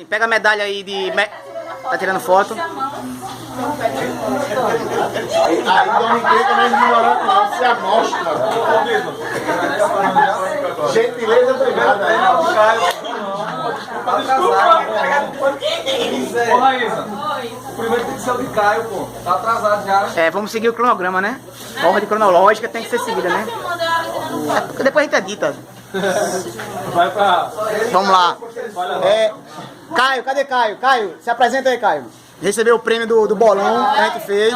Pega a medalha aí de... Tá tirando foto. Aí não implica mais ignorante não, se amostra. Gentileza, obrigado aí. Ô, Raíssa, o primeiro tem que ser o de Caio, pô. Tá atrasado já. É, vamos seguir o cronograma, né? A ordem cronológica tem que ser seguida, né? Depois a gente edita. Vai pra... Vamos lá. Caio, cadê Caio? Caio, se apresenta aí, Caio. Recebeu o prêmio do bolão que a gente fez.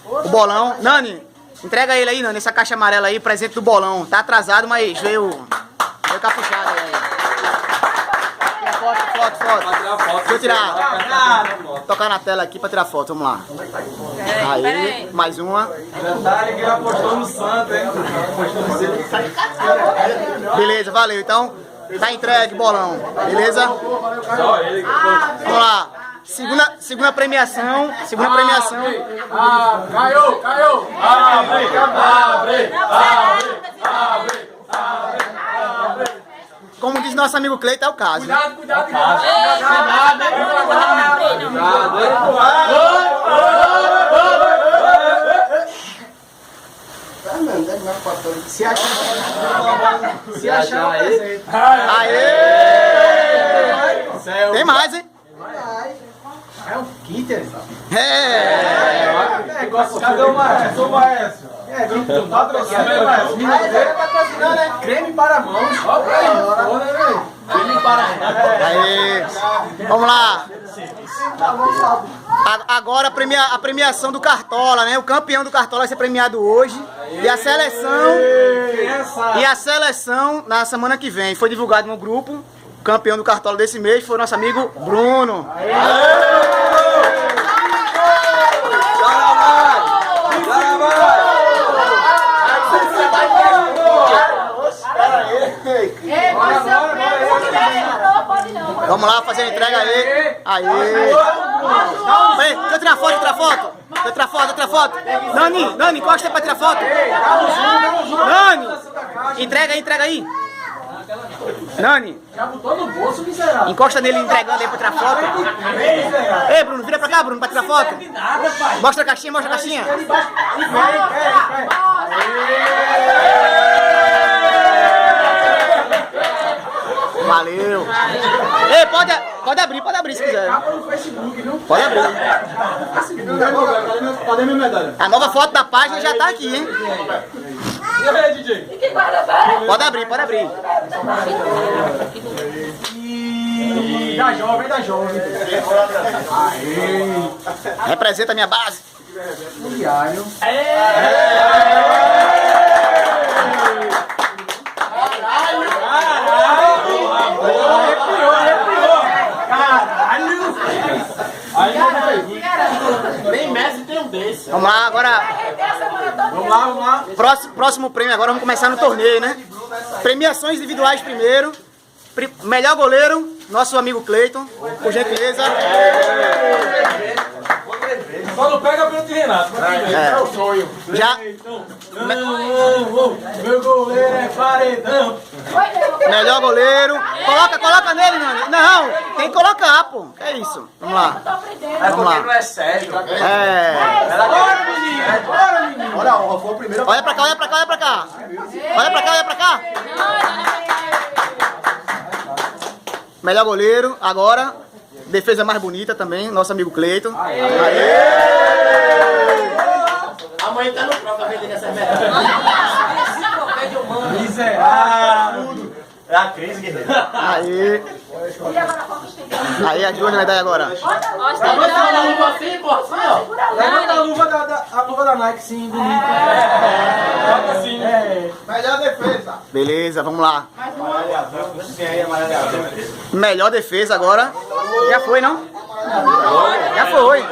O bolão. Nani, entrega ele aí, Nani, essa caixa amarela aí, presente do bolão. Tá atrasado, mas veio capuchado aí. Foto. Deixa eu tirar. Tocar na tela aqui pra tirar foto, vamos lá. Aí, mais uma. Detalhe que ele apostou no Santos, hein? Beleza, valeu. Então, tá entregue, bolão. Beleza? Só ele que Vamos lá. Segunda premiação. Caiu! Abre! Como diz nosso amigo Cleiton, é o caso. Cuidado! Se achar aí. Aê! Tem mais, hein? É um Kitter. Cadê o Maestro? Creme para mãos. Creme para Aê! Vamos lá! Agora a premiação do Cartola, né? O campeão do Cartola vai ser premiado hoje. E a seleção na semana que vem. Foi divulgado no grupo. O campeão do Cartola desse mês foi o nosso amigo Bruno. Vamos lá fazer a entrega aí. Aí. Deixa eu tirar foto, Outra foto. Nani, encosta pra tirar foto. Nani, entrega aí. Nani. Já botou no bolso, miserável. Encosta nele entregando aí pra tirar foto. Ei, Bruno, vira pra cá, Bruno, pra tirar foto. Mostra a caixinha. Valeu. Ei, pode abrir se quiser. Pode abrir. Cadê minha medalha? A nova foto da página já tá aqui, hein? E aí, DJ? Pode abrir. Da jovem. Representa a minha base. Diário. Nem Messi tem um desse. Vamos lá, agora. Vamos lá. Próximo prêmio, agora vamos começar no torneio, né? Premiações individuais primeiro. Melhor goleiro, nosso amigo Cleiton, por gentileza. Só não pega pelo de Renato. É o sonho. Já. Meu goleiro é paredão. Melhor goleiro. Coloca nele, Nani. Não, tem que colocar, pô. Que é isso? Vamos lá. Vamos lá. Não é sério. Bora, menino. Olha, foi o primeiro. Olha pra cá. Olha pra cá. Melhor goleiro, agora. Defesa mais bonita também, nosso amigo Cleiton. Amanhã tá no próprio vendendo essa medalha. Miserável. É a crise, guerreiro. Aí as duas medalhas agora. Levanta a luva da Nike, sim, bonita. Melhor defesa. Beleza, vamos lá. Melhor defesa agora. Já foi, não? Já foi.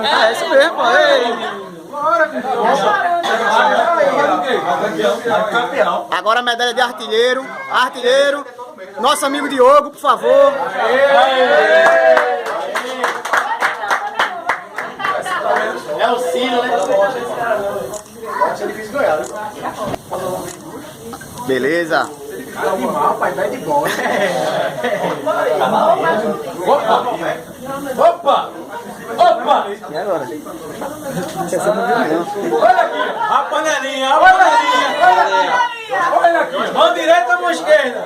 É isso mesmo, pô. Agora a medalha de artilheiro. Nosso amigo Diogo, por favor. É o Ciro, né? Beleza. Animal, pai, vai de bola. Opa! Opa! E agora? Olha aqui, a panelinha, a panelinha. Olha aqui, mão direita ou mão esquerda?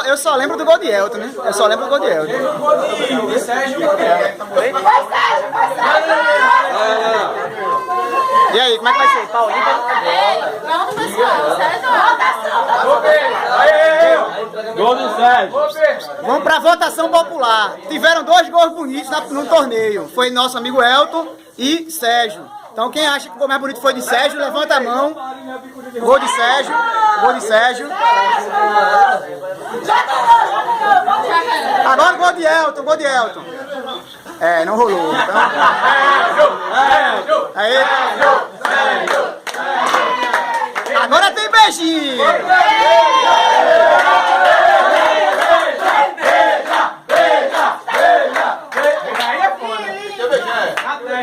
Eu só lembro do gol de Elton, né? Eu só lembro do gol de Elton. Teve um gol de Sérgio. E aí, como é que vai ser? Paulinho? Pronto, pessoal. Certo? Gol do Sérgio. Vamos pra votação popular. Tiveram 2 gols bonitos no torneio. Foi nosso amigo Elton e Sérgio. Então quem acha que o gol mais bonito foi de Sérgio, levanta a mão. Gol de Sérgio. Gol de Sérgio. Agora gol de Elton, gol de Elton. É, não rolou. Então... Aí. Agora tem beijinho.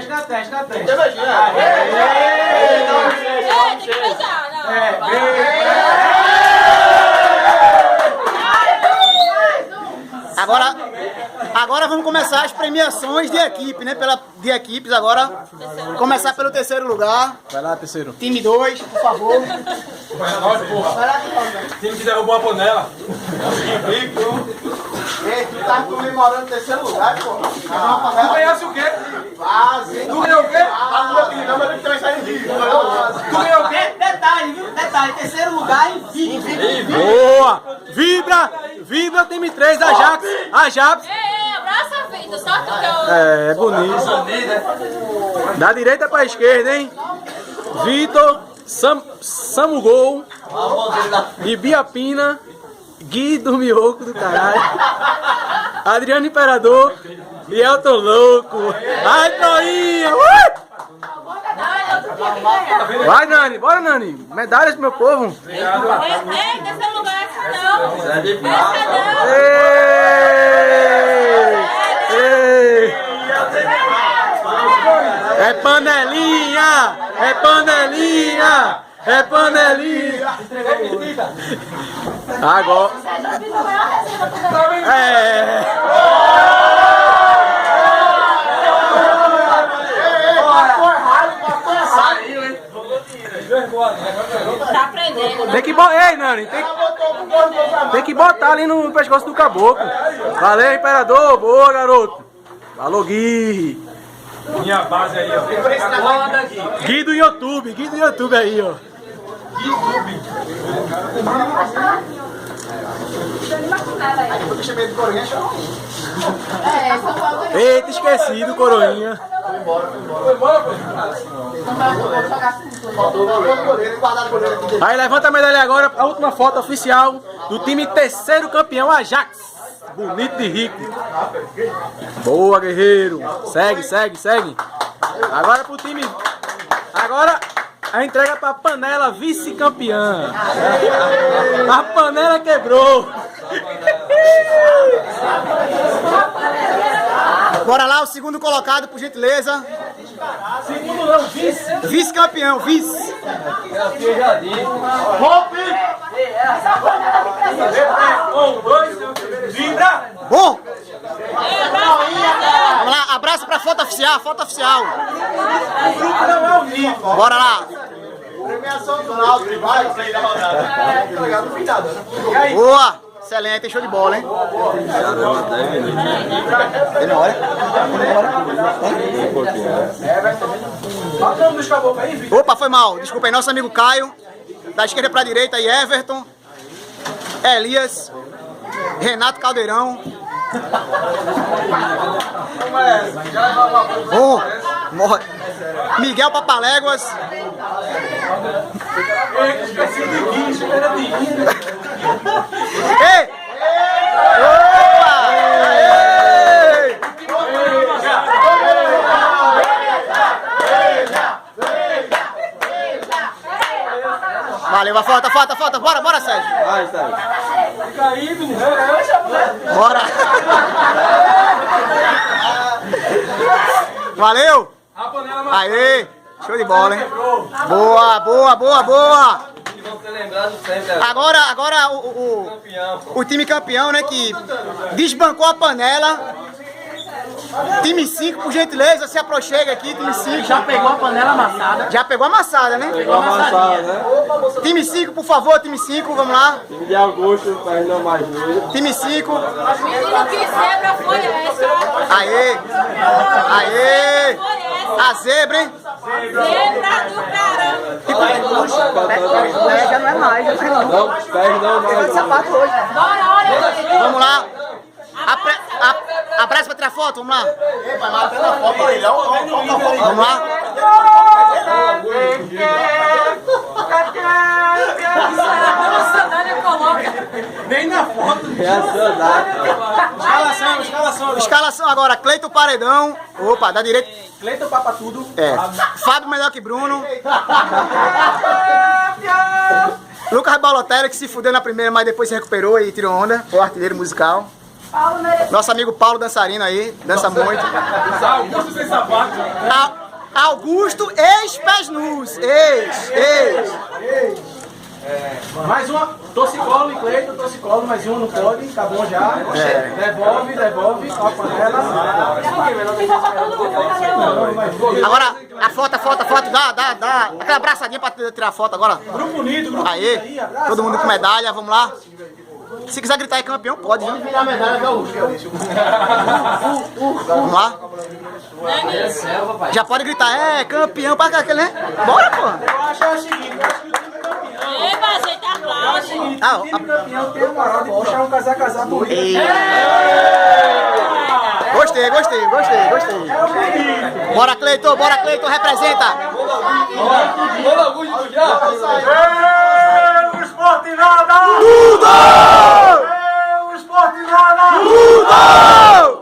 Na testa. Tem que beijar, não. Agora vamos começar as premiações de equipe, né? De equipes agora. Começar pelo terceiro lugar. Vai lá, terceiro. Time 2, por favor. Time que derrubou a panela. Ei, tu tá comemorando o terceiro lugar, pô. Tu ganhasse o quê? Quase. Tu ganhou o quê? Tu ganhou o quê? Detalhe, viu? Detalhe, terceiro lugar em Boa! Vibra time 3, Ajax. Ajax. Abraça a vida, só tu que eu... É, bonito. Da direita pra esquerda, hein? Vitor, Samugol, de Biapina, Gui do Mioco do caralho, Adriano Imperador e Elton Louco. Ai, Troinha! Vai, Nani, bora, Nani. Medalhas pro meu povo. terceiro lugar, essa não. Essa não. Ei! É panelinha! É panelinha! É panelinha! Agora. Tá aprendendo. Tem que botar. Ei, Nani, tem que botar ali no pescoço do caboclo. Valeu, Imperador. Boa, garoto. Falou, Gui. Minha base aí, ó. Gui do YouTube aí, ó. Eita, esqueci do Coroinha. Aí levanta a medalha agora, a última foto oficial do time terceiro campeão Ajax. Bonito de rico. Boa, guerreiro. Segue. Agora pro time. Agora a entrega pra panela vice-campeã. A panela quebrou. Bora lá, o segundo colocado, por gentileza. Segundo não, vice. Vice-campeão, vice. Um, dois, vibra. Bom. Vamos lá, abraço pra foto oficial, foto oficial. Não é o nível. Bora lá. Premiação do Náutico, vai. Boa. Excelente, show de bola, hein? Demora. Opa, foi mal. Desculpa aí, nosso amigo Caio. Da esquerda pra direita aí, Everton, Elias, Renato Caldeirão. Morre. Miguel Papaléguas. Ei! Opa! Aê! Valeu, falta. Bora, Sérgio. Vai, Sérgio. Bora. Valeu. Aê! Show de bola, hein? Boa. lembrado sempre. Agora o time campeão, né, que desbancou a panela. Time 5, por gentileza, se aproxega aqui, time 5. Já pegou a panela amassada. Já pegou amassada, né? Pegou amassado, né? Time 5, por favor, time 5, vamos lá. Time de Augusto, faz não mais doido. Time 5. Menino, que zebra foi essa? Aê! Aê! A zebra, hein? Zebra do caramba. Já não é mais, já não é não. Não, perde não, não. Sapato hoje. Bora, olha. Vamos lá. Abraço pra tirar foto, vamos lá. Vamos lá. Nem na foto. Escalação agora, Cleiton Paredão. Opa, da direita. Cleiton papa tudo. É. Fábio melhor que Bruno. Lucas Balotelli, que se fudeu na primeira, mas depois se recuperou e tirou onda. Foi o artilheiro musical. Nosso amigo Paulo dançarino aí, dança muito. Augusto sem sapato. Augusto, ex-pés nus. Ex. Mais uma. Torcicolo e Cleiton, torcicolo, mais uma, não pode. Acabou já. Devolve. Ó a panela. Agora, a foto, dá aquela abraçadinha pra tirar a foto agora. Grupo unido, grupo Aê, unido aí, abraço. todo mundo com medalha, vamos lá. Se quiser gritar é campeão, pode, viu? Vamos lá. Já pode gritar, é campeão pra aquele, né? Bora, pô. Eu acho o seguinte, eu acho que o time campeão. Ei, mas gente, aplaude. O time campeão tem a moral de puxar um casar por ele. Gostei. Bora, Cleiton, representa. Bora, Augusto, já. O esporte nada! Tudo! O esporte nada! Tudo!